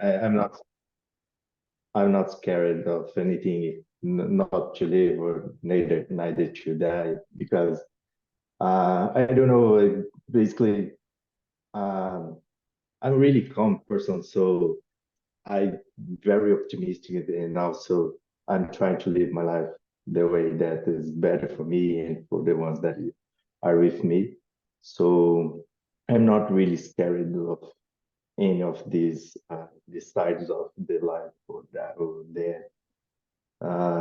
I'm not scared of anything, not to live or neither to die, because I don't know. Basically, um, I'm a really calm person, so I'm very optimistic, and also I'm trying to live my life the way that is better for me and for the ones that are with me. So I'm not really scared of any of these sides of the life or that or there.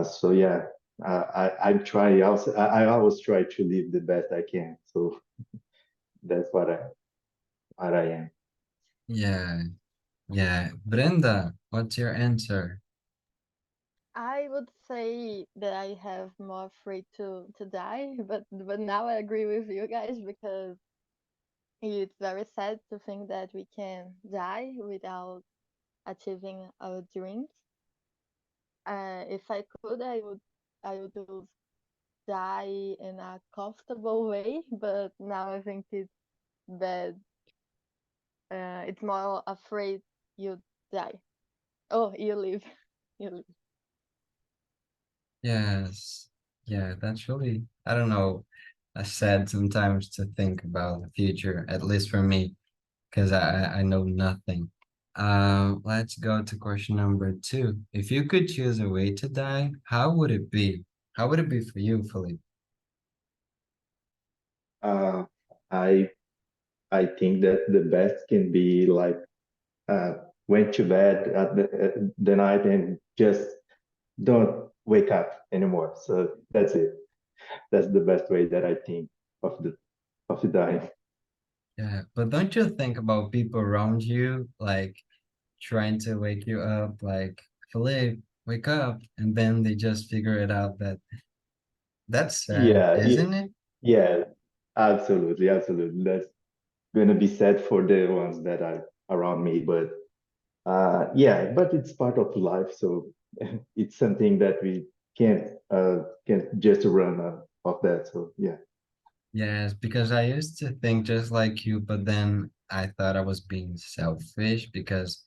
So yeah, I'm trying. I always try to live the best I can. So that's what I am. Yeah, yeah. Brenda, what's your answer? I would say that I have more afraid to die, but now I agree with you guys because it's very sad to think that we can die without achieving our dreams. If I could, I would choose die in a comfortable way, but now I think it's bad. It's more afraid you die. Oh, you live, you live. Yes. Yeah, that's really, I don't know, sad sometimes to think about the future, at least for me, because I know nothing. Let's go to question number two. If you could choose a way to die, how would it be? How would it be for you, Philippe? Uh, I I think that the best can be like uh, went to bed at the night and just don't wake up anymore. So that's it. That's the best way that I think of the dying. Yeah, but don't you think about people around you, like trying to wake you up, like, Philippe, wake up, and then they just figure it out that that's sad, Yeah, isn't it? yeah, absolutely, absolutely. That's gonna be sad for the ones that are around me, but yeah, but it's part of life, so it's something that we can't just run of that. So yeah. Yes, because I used to think just like you, but then I thought I was being selfish because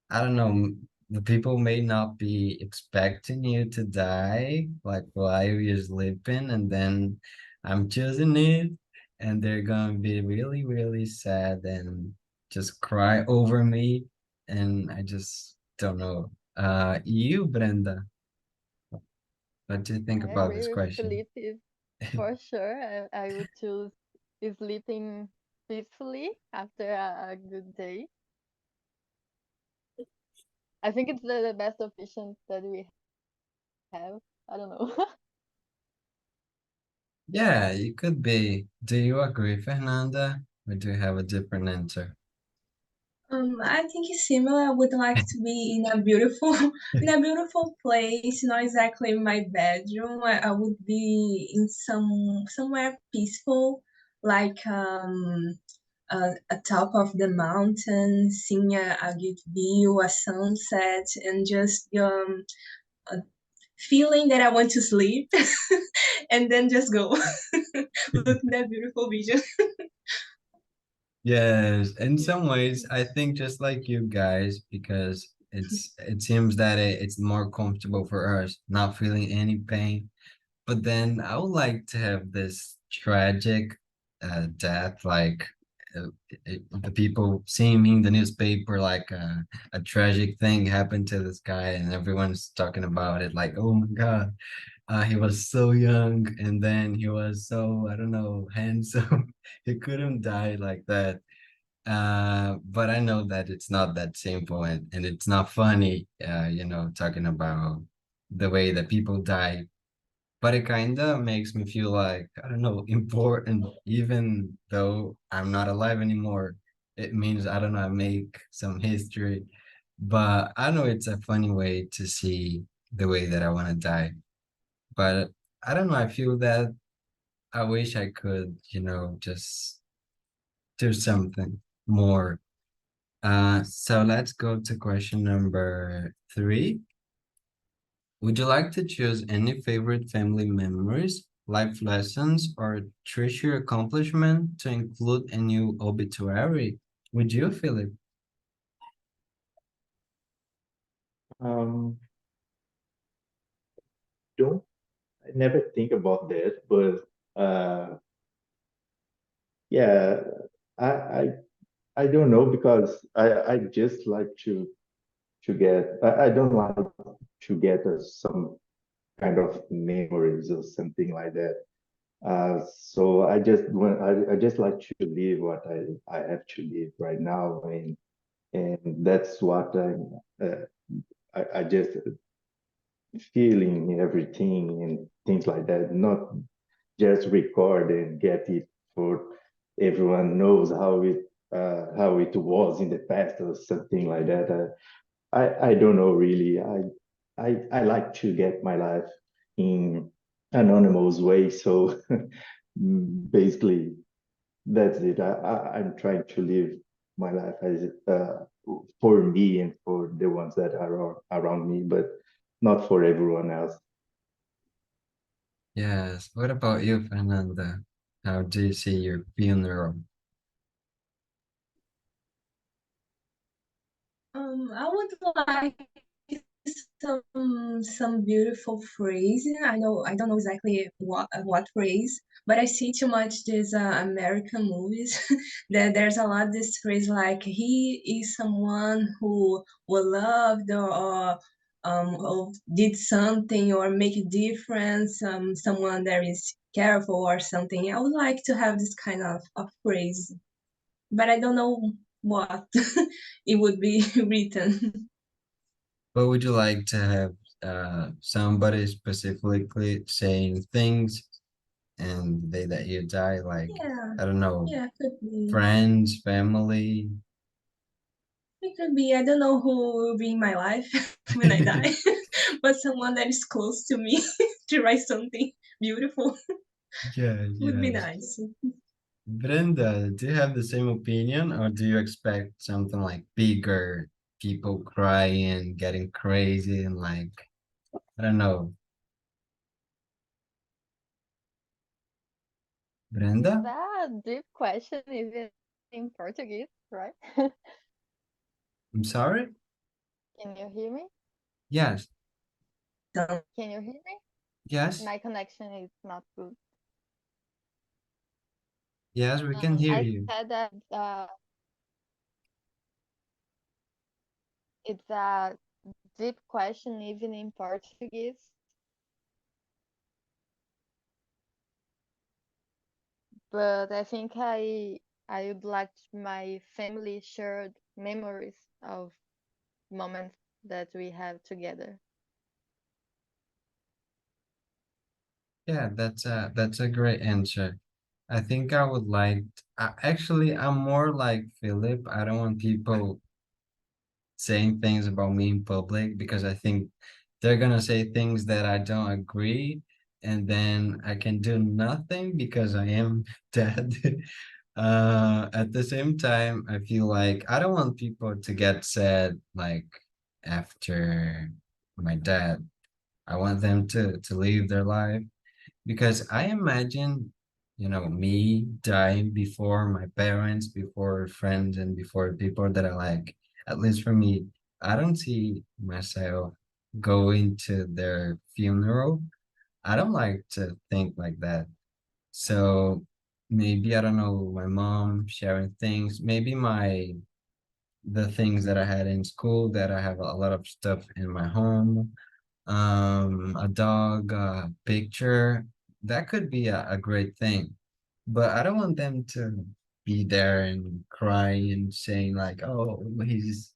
I don't know, the people may not be expecting you to die like while you're sleeping, and then I'm choosing it, and they're gonna be really, really sad and just cry over me, and I just don't know. You, Brenda, what do you think I about agree this with question? Felipe for sure. I would choose sleeping peacefully after a good day. I think it's the best option that we have. I don't know. Yeah, it could be. Do you agree, Fernanda? Or do you have a different answer? I think it's similar. I would like to be in a beautiful, in a beautiful place, not exactly in my bedroom. I would be in somewhere peaceful, like a top of the mountain, seeing a good view, a sunset, and just uh, feeling that I want to sleep, and then just go look at that beautiful vision. Yes, in some ways, I think just like you guys, because it seems that it's more comfortable for us, not feeling any pain. But then I would like to have this tragic death, like the people seeing me in the newspaper, like a tragic thing happened to this guy, and everyone's talking about it, like, oh my God, he was so young, and then he was so, I don't know, handsome. He couldn't die like that. But I know that it's not that simple, and it's not funny, talking about the way that people die. But it kind of makes me feel like, I don't know, important, even though I'm not alive anymore. It means, I don't know, I make some history. But I know it's a funny way to see the way that I want to die. But I don't know, I feel that I wish I could, just do something more. So let's go to question number three. Would you like to choose any favorite family memories, life lessons, or treasure accomplishment to include a new obituary? Would you, Philip? Um, don't I never think about that, but yeah, I I I don't know because I just like to get I don't like to get some kind of memories or something like that. So I just like to live what I have to live right now, and that's what I just feeling everything and things like that. Not just record and get it for everyone knows how it was in the past or something like that. I don't know really. I like to get my life in anonymous way. So basically, that's it. I'm trying to live my life as for me and for the ones that are around me, but not for everyone else. Yes. What about you, Fernanda? How do you see your funeral? I would like some beautiful phrase. I don't know exactly what phrase, but I see too much these American movies that there's a lot this phrase like he is someone who was loved or did something or make a difference, someone that is careful or something. I would like to have this kind of phrase, but I don't know what it would be written. What would you like to have somebody specifically saying things and the day that you die, like, Yeah, I don't know, yeah, could be. friends, family? It could be. I don't know who will be in my life when I die, but someone that is close to me to write something beautiful Yes, would be yes. nice. Brenda, do you have the same opinion, or do you expect something like bigger, people crying, getting crazy, and like, I don't know, Is Brenda? that a deep question even in Portuguese, right? I'm sorry? Can you hear me? Yes, So, Can you hear me? yes, My connection is not good. yes, we can hear I you. said that it's a deep question even in Portuguese, but I think I would like my family shared memories of moments that we have together. Yeah, that's a great answer. I think I would like, actually, I'm more like Philip. I don't want people saying things about me in public because I think they're gonna say things that I don't agree, and then I can do nothing because I am dead. At the same time, I feel like I don't want people to get sad like after my dad. I want them to live their life because I imagine, me dying before my parents, before friends, and before people that I like. At least for me, I don't see myself going to their funeral. I don't like to think like that. So maybe, I don't know, my mom sharing things, maybe the things that I had in school, that I have a lot of stuff in my home, a dog, picture, that could be a great thing. But I don't want them to be there and crying and saying like, oh, he's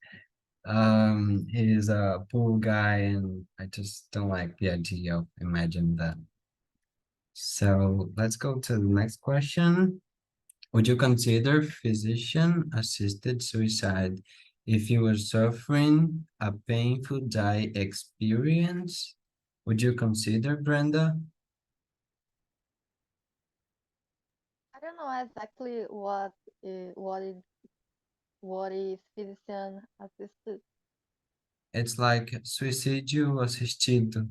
a poor guy, and I just don't like the idea of imagining that. So let's go to the next question. Would you consider physician-assisted suicide if you were suffering a painful die experience? Would you consider, Brenda? I don't know exactly i- what is what is physician assisted. It's like suicídio assistido.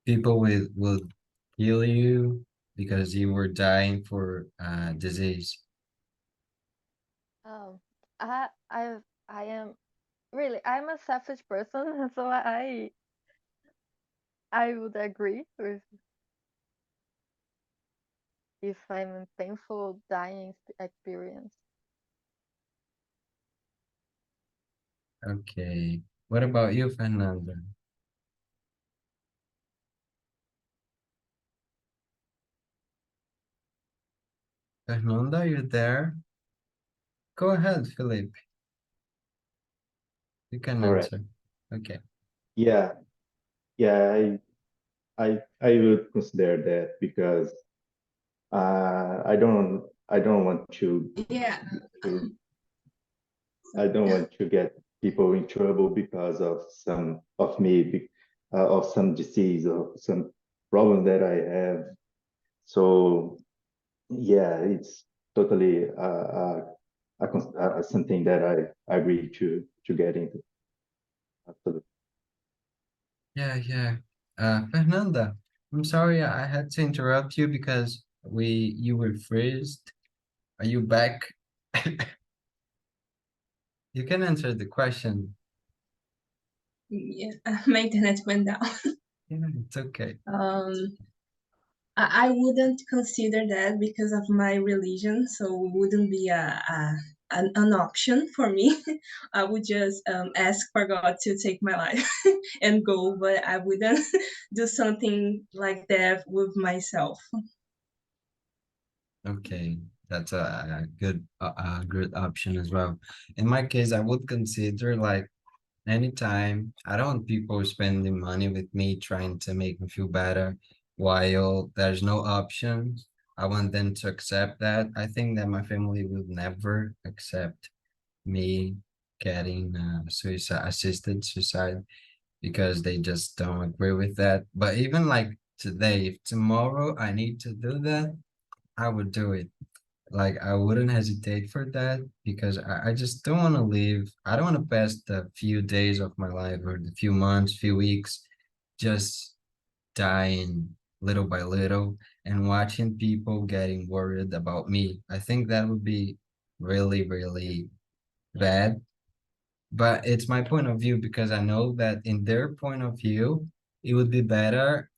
People will kill you because you were dying for disease. Um, I I I am. really, I'm a selfish person, so I would agree with if I'm in painful dying experience. Okay. What about you, Fernanda? Fernanda, are you there? Go ahead, Philip. You can All right. answer. Okay. Yeah, yeah, I would consider that because I don't want Yeah. to I don't want to get people in trouble because of some of me of some disease or some problem that I have. So yeah, it's totally something that I agree to get into. Absolutely. Yeah, yeah. Fernanda, I'm sorry I had to interrupt you because you were freezed. Are you back? You can answer the question. Yeah, my internet went down. Yeah, it's okay. Um, I wouldn't consider that because of my religion, so it wouldn't be an option for me. I would just ask for God to take my life and go, but I wouldn't do something like that with myself. Okay, that's a good option as well. In my case, I would consider like anytime I don't want people spending money with me trying to make me feel better while there's no option. I want them to accept that. I think that my family will never accept me getting suicide assisted suicide because they just don't agree with that. But even like today, if tomorrow I need to do that, I would do it. Like I wouldn't hesitate for that because I just don't want to live. I don't want to pass the few days of my life or the few months, few weeks, just dying little by little and watching people getting worried about me. I think that would be really, really bad. But it's my point of view because I know that in their point of view, it would be better,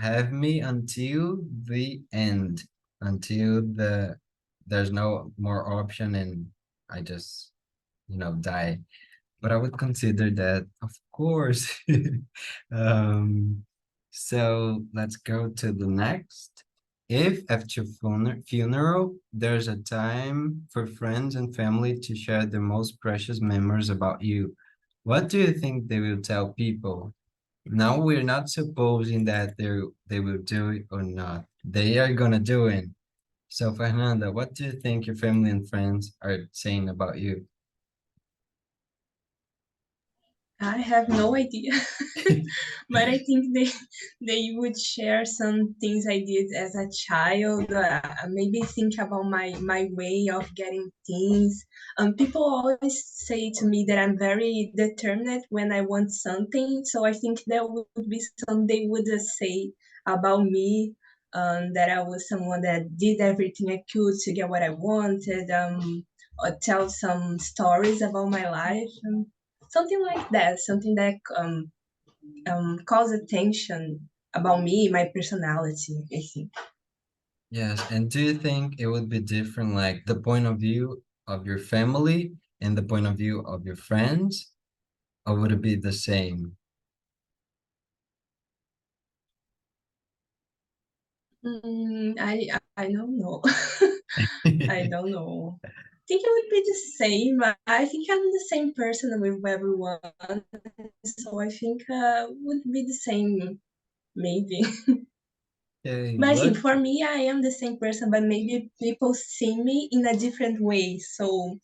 have me until the end, until there's no more option and I just, die. But I would consider that, of course. Um, so let's go to the next. If after funeral, there's a time for friends and family to share the most precious memories about you, what do you think they will tell people? Now we're not supposing that they will do it or not. They are gonna do it. So Fernanda, what do you think your family and friends are saying about you? I have no idea, but I think they would share some things I did as a child. Maybe think about my way of getting things. People always say to me that I'm very determined when I want something. So I think that would be something they would say about me. That I was someone that did everything I could to get what I wanted. Or tell some stories about my life. Something like that, something that cause attention about me, my personality, I think. Yes, and do you think it would be different, like the point of view of your family and the point of view of your friends, or would it be the same? I don't know. I don't know. I think it would be the same. I think I'm the same person with everyone, so I think would be the same, maybe. Okay, But I think look. for me, I am the same person, but maybe people see me in a different way. So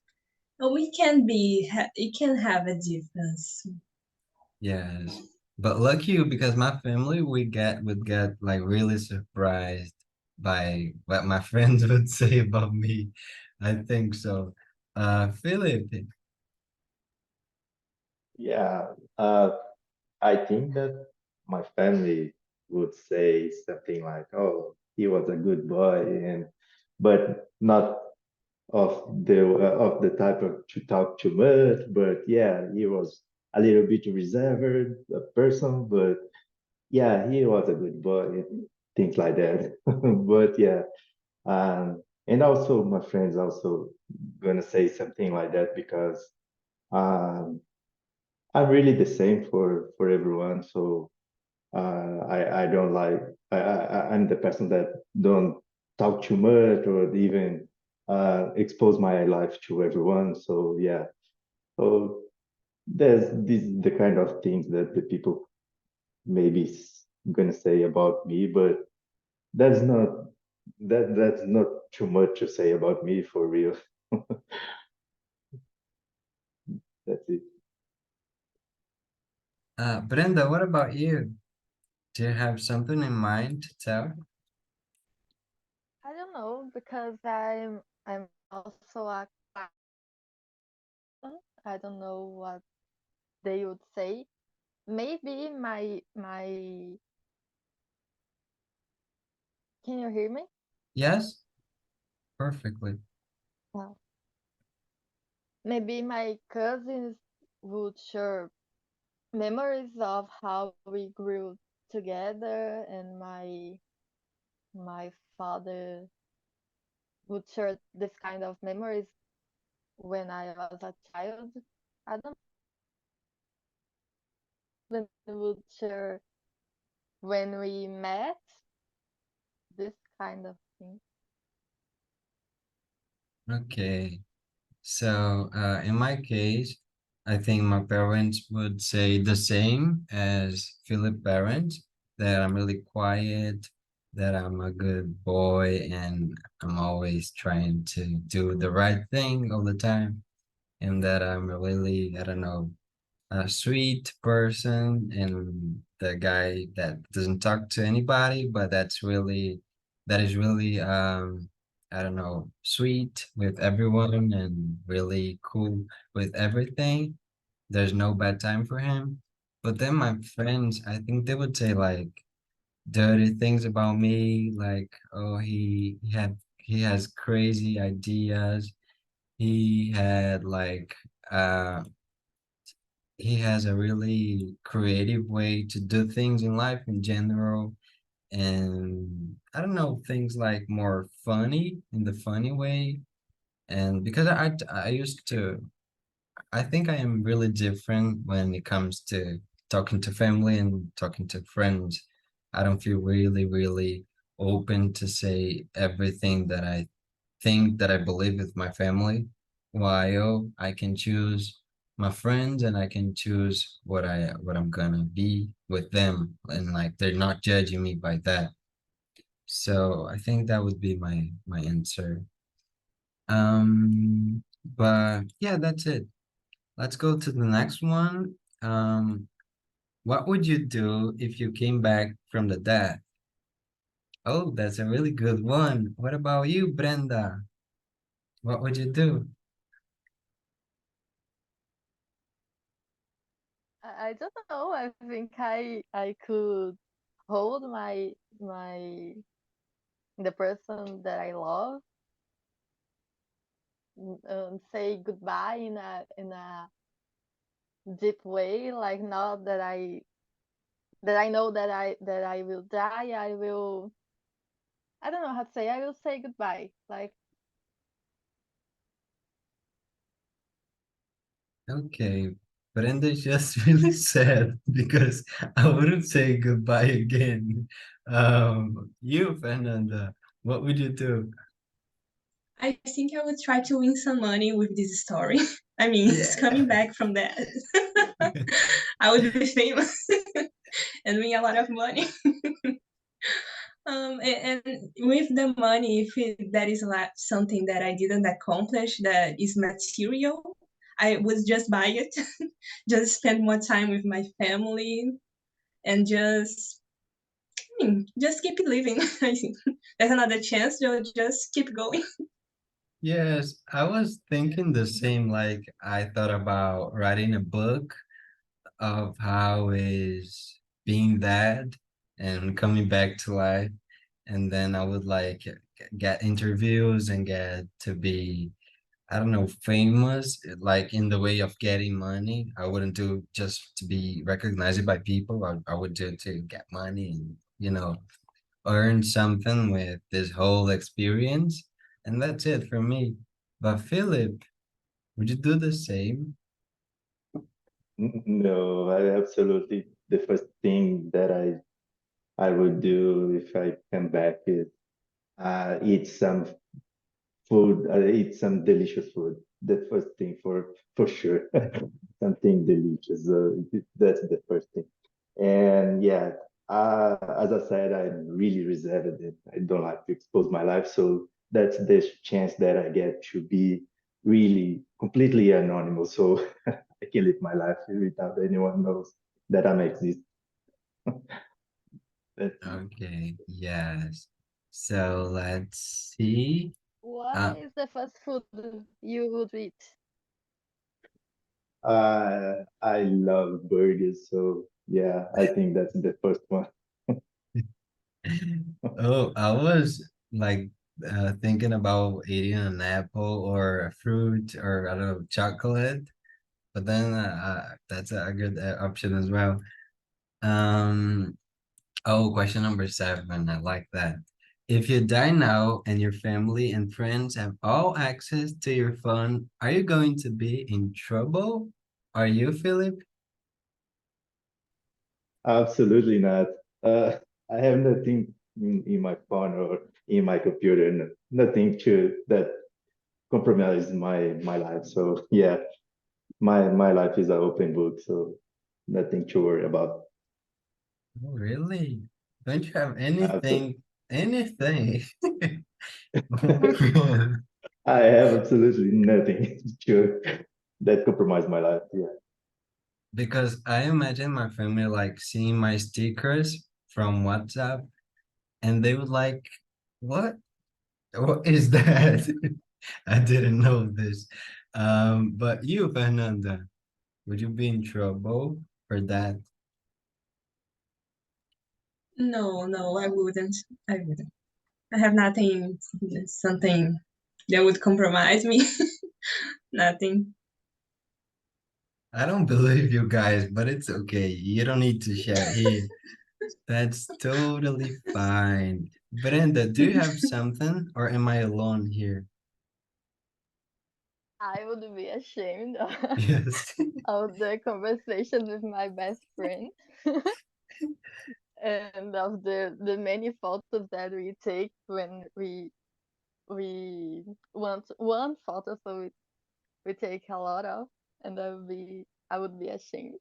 we can it can have a difference. Yes, but lucky you because my family would get like really surprised by what my friends would say about me. I think so. Philip, Yeah, I think that my family would say something like, "Oh, he was a good boy," but not of the type of to talk too much, but yeah, he was a little bit reserved a person, but yeah, he was a good boy, things like that. But yeah, and also my friends also gonna say something like that because um, I'm really the same for everyone. So I don't like I'm the person that don't talk too much or even expose my life to everyone. So yeah, so there's this the kind of things that the people maybe gonna say about me, but that's not that's not too much to say about me for real. That's it. Brenda, what about you? Do you have something in mind to tell? I don't know because I'm also a I don't know what they would say. Maybe my can you hear me? Yes, perfectly. Well, maybe my cousins would share memories of how we grew together, and my father would share this kind of memories when I was a child. I don't know if they would share when we met, this kind of thing. Okay. So, in my case, I think my parents would say the same as Philip parents, that I'm really quiet, that I'm a good boy, and I'm always trying to do the right thing all the time, and that I'm a really, I don't know, a sweet person, and the guy that doesn't talk to anybody, but that is really I don't know, sweet with everyone and really cool with everything. There's no bad time for him. But then my friends, I think they would say like dirty things about me, like, oh, he has crazy ideas. He had like he has a really creative way to do things in life in general. And I don't know, things like more funny in the funny way. And because I used to, I think I am really different when it comes to talking to family and talking to friends. I don't feel really open to say everything that I think that I believe with my family, while I can choose my friends and I can choose what I'm gonna be with them, and like they're not judging me by that. So I think that would be my answer. But yeah, that's it. Let's go to the next one. What would you do if you came back from the dead? Oh, that's a really good one. What about you, Brenda? What would you do? I don't know. I think I could hold my the person that I love, and say goodbye in a deep way, like not that I know that I will die. I don't know how to say. I will say goodbye. Like Okay, Brenda's just really sad because I wouldn't say goodbye again. You, Fernanda, what would you do? I think I would try to win some money with this story. I mean, it's Yeah. coming back from that. I would be famous and win a lot of money. And with the money, if that is like something that I didn't accomplish that is material, I would just buy it, just spend more time with my family, and just keep living. I think there's another chance. You'll just keep going. Yes, I was thinking the same. Like, I thought about writing a book of how is being dead and coming back to life. And then I would like get interviews and get to be I don't know, famous, like in the way of getting money. I wouldn't do just to be recognized by people. I would do it to get money and, earn something with this whole experience. And that's it for me. But Philip, would you do the same? No, I absolutely the first thing that I would do if I come back is eat some food, eat some delicious food. The first thing for sure, something delicious. That's the first thing. And yeah, as I said, I'm really reserved. And I don't like to expose my life, so that's the chance that I get to be really completely anonymous. So I can live my life without anyone knows that I'm exist. That's Okay, yes. So let's see. What Uh, is the first food you would eat? I love burgers, so yeah, I think that's the first one. oh, I was like thinking about eating an apple or a fruit or I don't know, chocolate, but then that's a good option as well. Um, oh, question number 7. I like that. If you die now and your family and friends have all access to your phone, are you going to be in trouble? Are you, Philip? Absolutely not. I have nothing in my phone or in my computer, nothing to that compromise my life. So yeah, my life is an open book, so nothing to worry about. Oh, really? Don't you have Absolutely, anything? Anything? Oh, man. I have absolutely nothing to that compromise my life. Yeah, Because I imagine my family like seeing my stickers from WhatsApp and they would like, what? What is that? I didn't know this. But you, Fernanda, would you be in trouble for that? No, no, I wouldn't. I wouldn't. I have nothing, something that would compromise me. Nothing. I don't believe you guys, but it's okay. You don't need to share here. That's totally fine. Brenda, do you have something or am I alone here? I would be ashamed Yes. of the conversation with my best friend and of the many photos that we take when we want one photo, so we take a lot of, and I would be ashamed.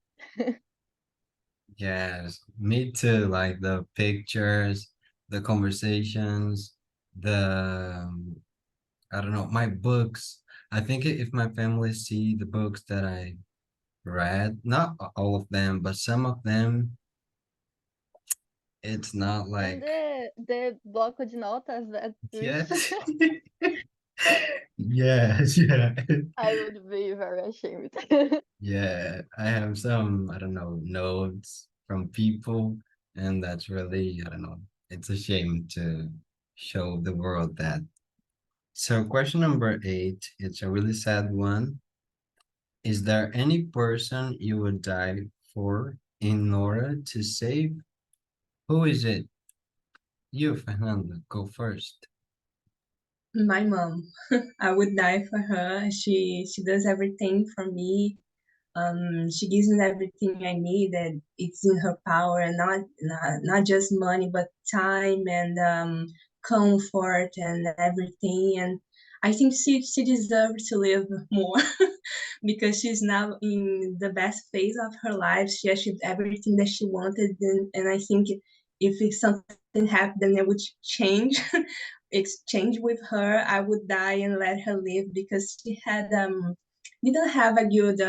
Yes, me too. Like the pictures, the conversations, the I don't know, my books. I think if my family see the books that I read, not all of them, but some of them, it's not And like the bloco de notas that we yes, yes, yeah, I would be very ashamed. yeah. I have some, I don't know, notes from people, and that's really, I don't know. It's a shame to show the world that. So question number 8, it's a really sad one. Is there any person you would die for in order to save? Who is it? You, Fernanda, go first. My mom. I would die for her. She does everything for me. She gives me everything I need that it's in her power, and not just money, but time and comfort and everything. And I think she deserves to live more because she's now in the best phase of her life. She achieved everything that she wanted, and I think if something happened, it would change. Exchange with her, I would die and let her live because she had didn't have a good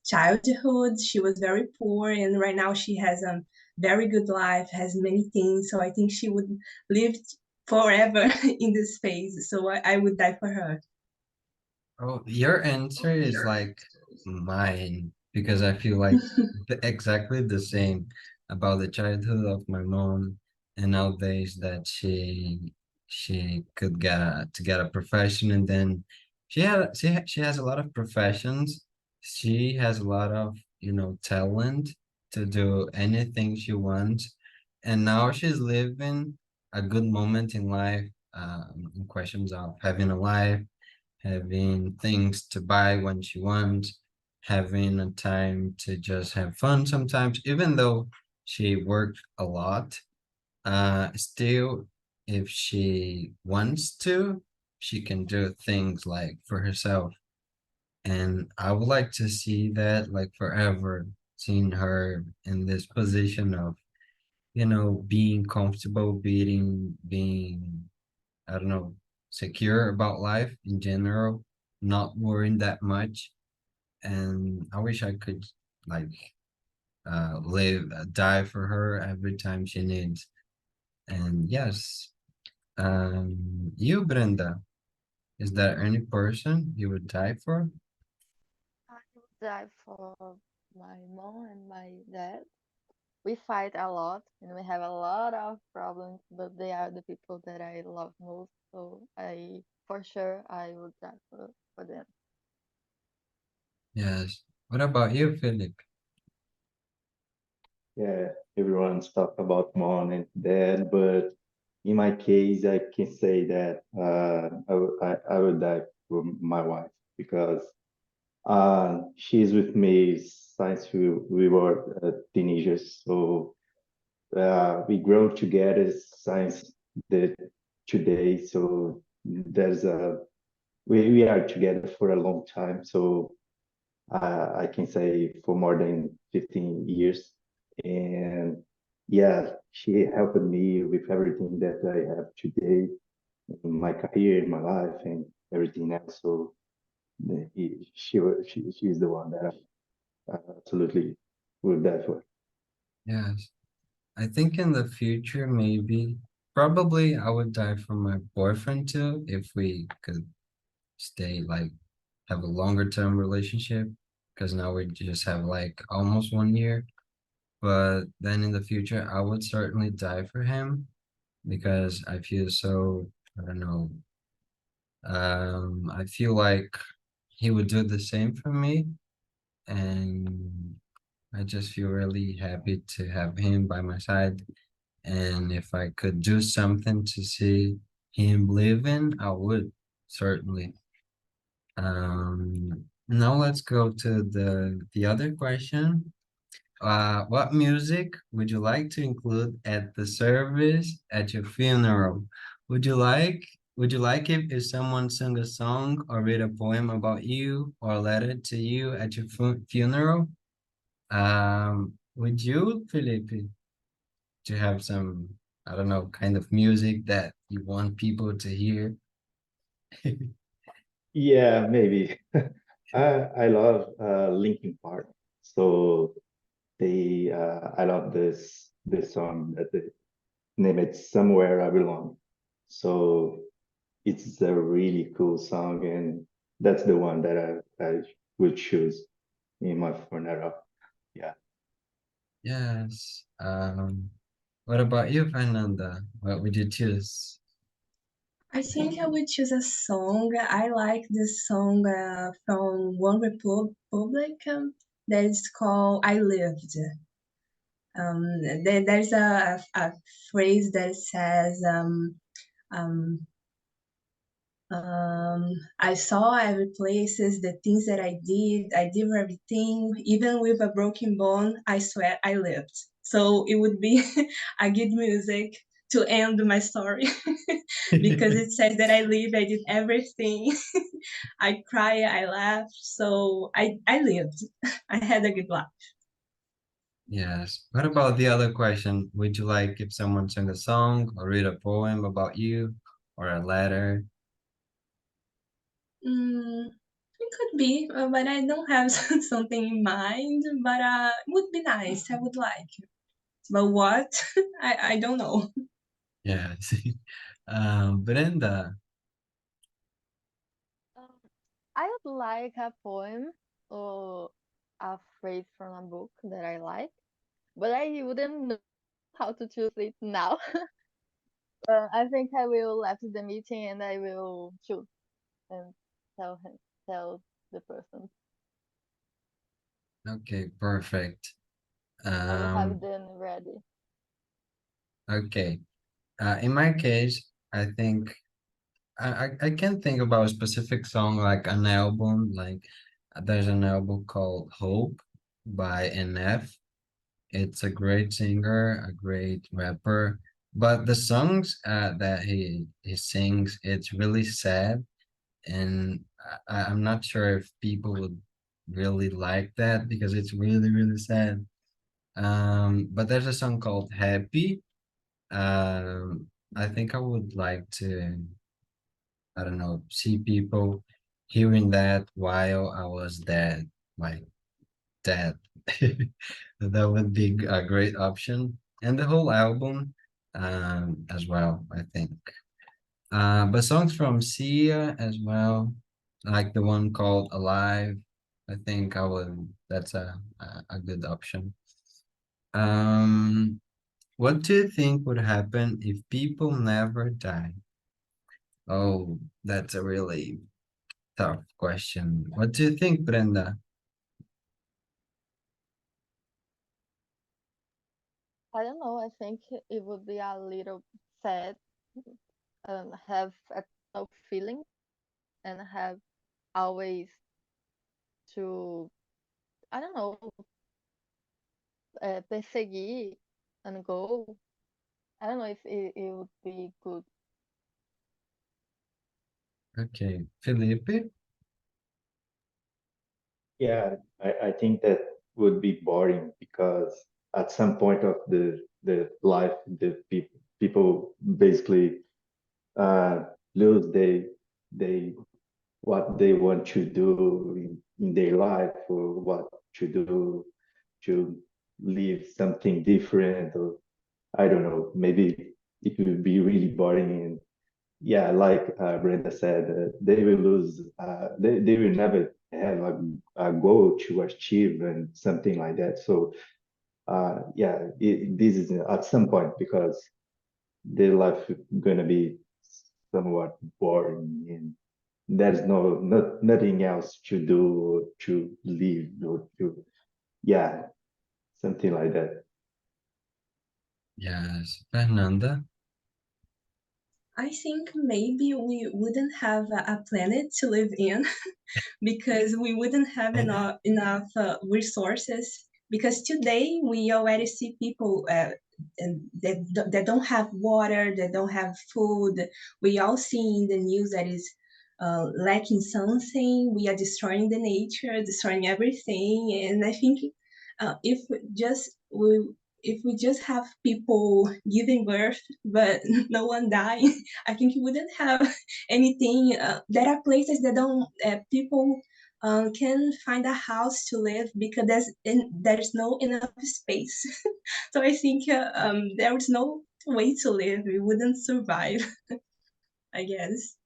childhood. She was very poor, and right now she has a very good life, has many things. So I think she would live forever in this phase. So I would die for her. Oh, your answer is like mine because I feel like exactly the same about the childhood of my mom and nowadays that she could get to get a profession and then she has a lot of professions. She has a lot of, talent to do anything she wants. And now she's living a good moment in life, in questions of having a life, having things to buy when she wants, having a time to just have fun sometimes, even though she worked a lot. Still, if she wants to, she can do things like for herself. And I would like to see that like forever, seeing her in this position of, being comfortable, being, I don't know, secure about life in general, not worrying that much. And I wish I could like die for her every time she needs. And yes, you, Brenda, is there any person you would die for? I would die for my mom and my dad. We fight a lot and we have a lot of problems, but they are the people that I love most. So for sure, I would die for them. Yes. What about you, Philip? Yeah, everyone's talk about mom and dad, but in my case, I can say that I would die for my wife because she's with me since we were teenagers. So we grow together since the today. So there's a we are together for a long time. So I can say for more than 15 years. And yeah, she helped me with everything that I have today in my career, in my life, and everything else. So she's the one that I absolutely would die for. Yes. I think in the future, maybe, probably I would die for my boyfriend too, if we could stay like have a longer term relationship, because now we just have like almost 1 year. But then in the future, I would certainly die for him because I feel so, I don't know, I feel like he would do the same for me. And I just feel really happy to have him by my side. And if I could do something to see him living, I would certainly. Now let's go to the other question. What music would you like to include at the service at your funeral? Would you like if someone sang a song or read a poem about you or a letter to you at your funeral? Would you, Felipe, to have some, I don't know, kind of music that you want people to hear? Yeah, maybe. I love Linkin Park. So I love this song that they name it Somewhere I Belong. So it's a really cool song, and that's the one that I would choose in my funeral. Yeah. Yes. What about you, Fernanda? What would you choose? I think I would choose a song. I like this song from One Republic that is called I Lived. There's a phrase that says, um, I saw every places, the things that I did everything, even with a broken bone, I swear I lived. So it would be a good music to end my story because it says that I lived, I did everything. I cried, I laughed, so I lived. I had a good life. Yes. What about the other question? Would you like if someone sang a song or read a poem about you or a letter? It could be, but I don't have something in mind. But it would be nice. I would like. But what? I don't know. Yes. Brenda. Um, I would like a poem or a phrase from a book that I like, but I wouldn't know how to choose it now. I think I will after the meeting and I will choose and tell the person. Okay, perfect. I will have them ready. Okay. In my case, I think I can't think about a specific song like an album. Like there's an album called Hope by NF. It's a great singer, a great rapper, but the songs that he sings, it's really sad, and I'm not sure if people would really like that because it's really really sad. But there's a song called Happy. I think I would like to, I don't know, see people hearing that while I was dead, like dead. That would be a great option. And the whole album as well, I think. But songs from Sia as well, like the one called Alive, I think I would, that's a good option. Um, what do you think would happen if people never die? Oh, that's a really tough question. What do you think, Brenda? I don't know. I think it would be a little sad, have no feeling, and have always to, I don't know, perseguir and go. I don't know if it would be good. Okay, Felipe? Yeah, I think that would be boring because at some point of the life, the people basically uh, lose they what they want to do in their life or what to do to live something different, or I don't know, maybe it would be really boring. And yeah, like Brenda said, they will lose, they will never have a goal to achieve and something like that. So yeah, this is at some point because their life is going to be somewhat boring, and there's nothing else to do or to live or to, yeah, something like that. Yes, Fernanda? I think maybe we wouldn't have a planet to live in because we wouldn't have enough resources. Because today we already see people that don't have water, that don't have food. We all see in the news that is lacking something. We are destroying the nature, destroying everything. And I think if just we just have people giving birth but no one dying, I think we wouldn't have anything. There are places that don't people can find a house to live because there's no enough space. So I think there is no way to live. We wouldn't survive, I guess.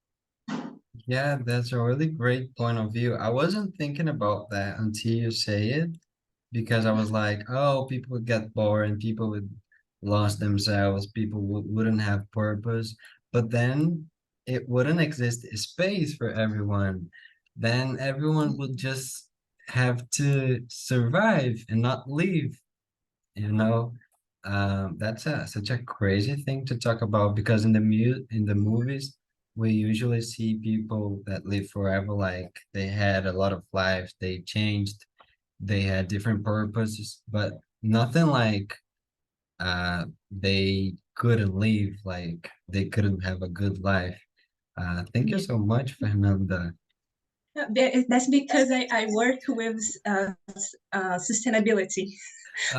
Yeah, that's a really great point of view. I wasn't thinking about that until you say it, because I was like, oh, people would get bored and people would lose themselves, people wouldn't have purpose, but then it wouldn't exist a space for everyone. Then everyone would just have to survive and not leave, you know. That's such a crazy thing to talk about because in the movies we usually see people that live forever, like they had a lot of lives, they changed, they had different purposes, but nothing like they couldn't live, like they couldn't have a good life. Thank you Yeah. so much, Fernanda. That's because I work with sustainability,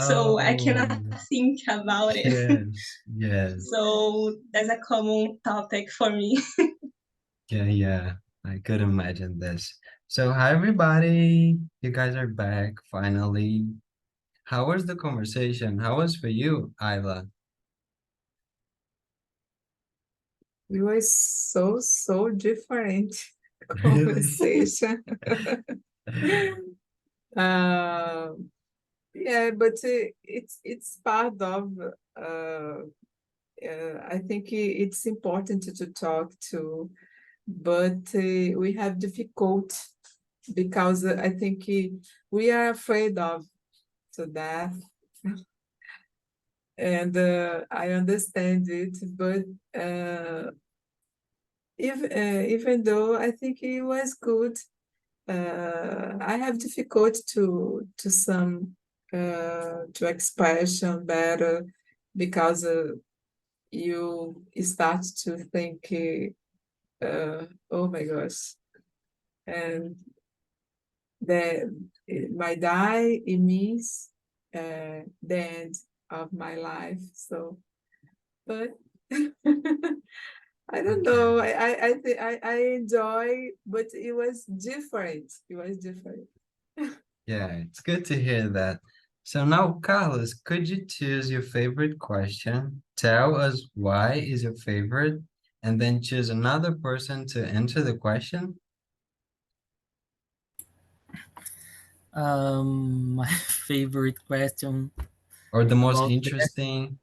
so I Oh, cannot think about it. yes, yes. So that's a common topic for me. Yeah, yeah, I could imagine this. So, hi everybody, you guys are back finally. How was the conversation? How was for you, Ayla? It was so different Really? conversation. Uh, yeah, but it's part of. I think it's important to talk to but we have difficult because I think we are afraid of to death. And I understand it, but even though I think it was good, I have difficulty to some to expression better because you start to think, oh my gosh, and that it might die, it means the end of my life. So, but I don't know. I enjoy, but it was different. It was different. Yeah, it's good to hear that. So now, Carlos, could you choose your favorite question? Tell us why is your favorite, and then choose another person to answer the question. My favorite question Or the most about interesting.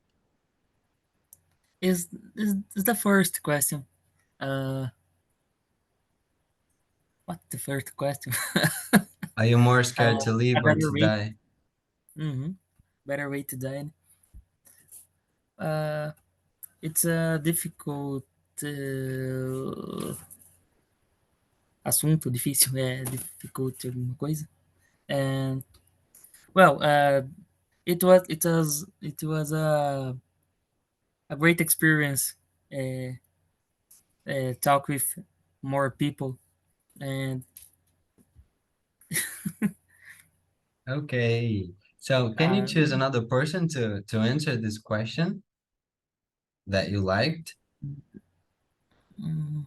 is is the first question. What the first question? Are you more scared to A live or better to way. die? Better way to die. Uh, it's a difficult assunto, difícil, difficult alguma coisa. And well, it was a great experience. Talk with more people and Okay. So can you uh, choose another person to answer this question that you liked? mm,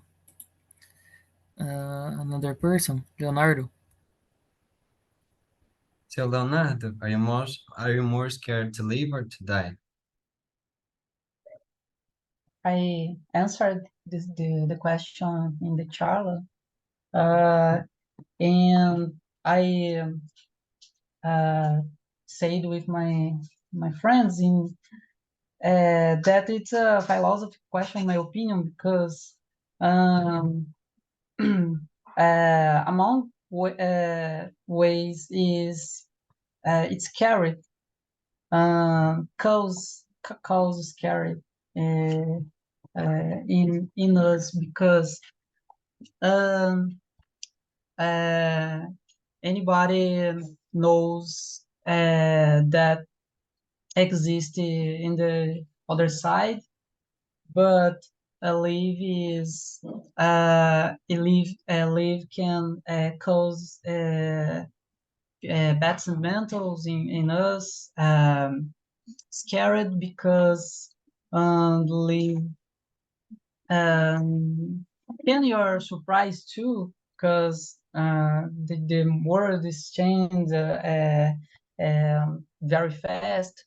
another person, Leonardo. So Leonardo, are you more scared to live or to die? I answered the question in the chat, and I said with my friends in that it's a philosophy question, in my opinion, because among ways is it's scary, cause scary in us because uh, anybody knows that exist in the other side, but a live is a live can cause bad sentimentals in us, scared because live then you're surprised too because the world is changed very fast.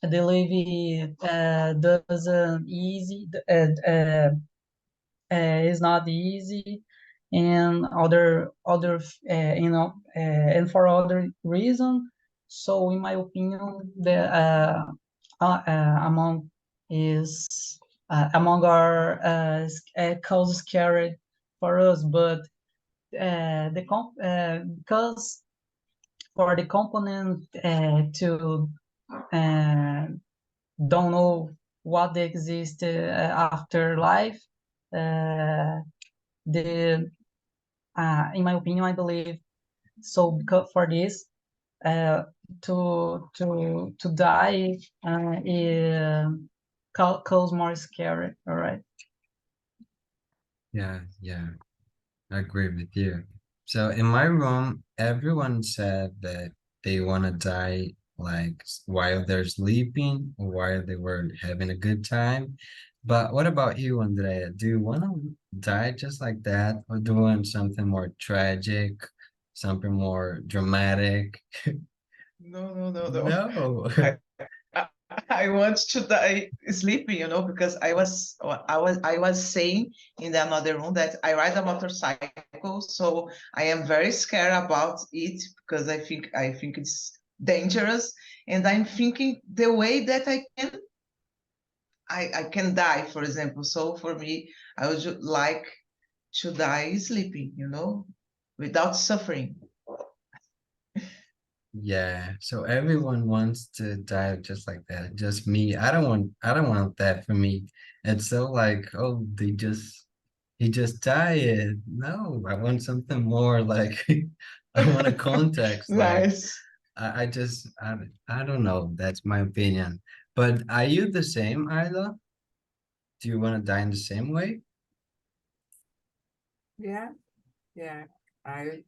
The levy doesn't easy is not easy, and and for other reason. So, in my opinion, the among is among our causes carried for us, but because for the component to don't know what exists after life, the in my opinion, I believe so. Because for this, to die cause more scary. All right. Yeah, I agree with you. So in my room, everyone said that they want to die like while they're sleeping or while they were having a good time. But what about you, Andrea? Do you want to die just like that, or do you want something more tragic, something more dramatic? No, no, no, no. No. I, I want to die sleeping, because I was saying in the another room that I ride a motorcycle, so I am very scared about it because I think it's dangerous, and I'm thinking the way that I can die, for example. So for me, I would like to die sleeping, without suffering. Yeah, so everyone wants to die just like that. Just me. I don't want that for me. It's so like, oh, he just died. No, I want something more like I want a context. Like Nice. I don't know. That's my opinion. But are you the same, Isla? Do you want to die in the same way? Yeah, yeah. I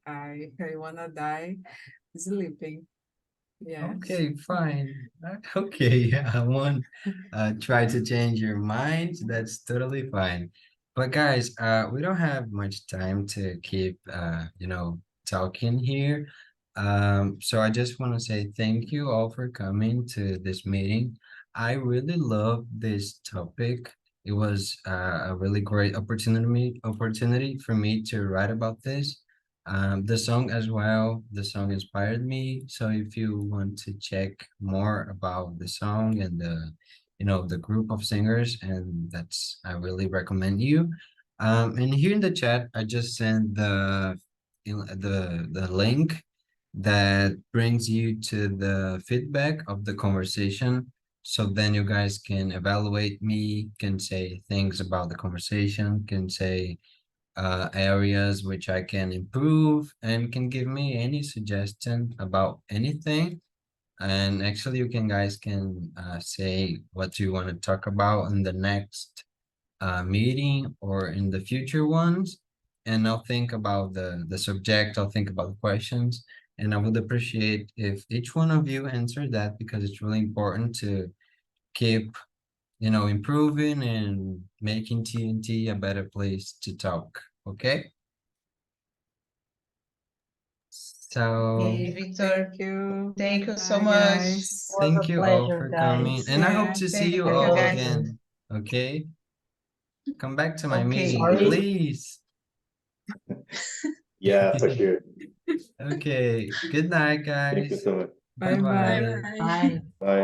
wanna die sleeping. Yes. Okay, fine. Okay, I won't try to change your mind. That's totally fine. But guys, we don't have much time to keep talking here. So I just want to say thank you all for coming to this meeting. I really love this topic. It was a really great opportunity for me to write about this. The song as well, the song inspired me. So if you want to check more about the song and the group of singers, and that's, I really recommend you. And here in the chat, I just sent the link that brings you to the feedback of the conversation. So then you guys can evaluate me, can say things about the conversation, can say areas which I can improve, and can give me any suggestion about anything. And actually, you guys can say what you want to talk about in the next meeting or in the future ones. And I'll think about the subject, I'll think about the questions, and I would appreciate if each one of you answer that, because it's really important to keep improving and making TNT a better place to talk. Okay? So Hey, Okay, Victor. Thank you so Bye, much. guys. Was thank a you all pleasure, for coming, guys. and I hope Yeah, to see Thank you you, all guys. again. Okay? Come back to my Okay. meeting, Sorry. please. Yeah, for sure. Okay. Good night, Thank you guys. so much. Bye bye bye. bye. Bye bye. Bye. Bye.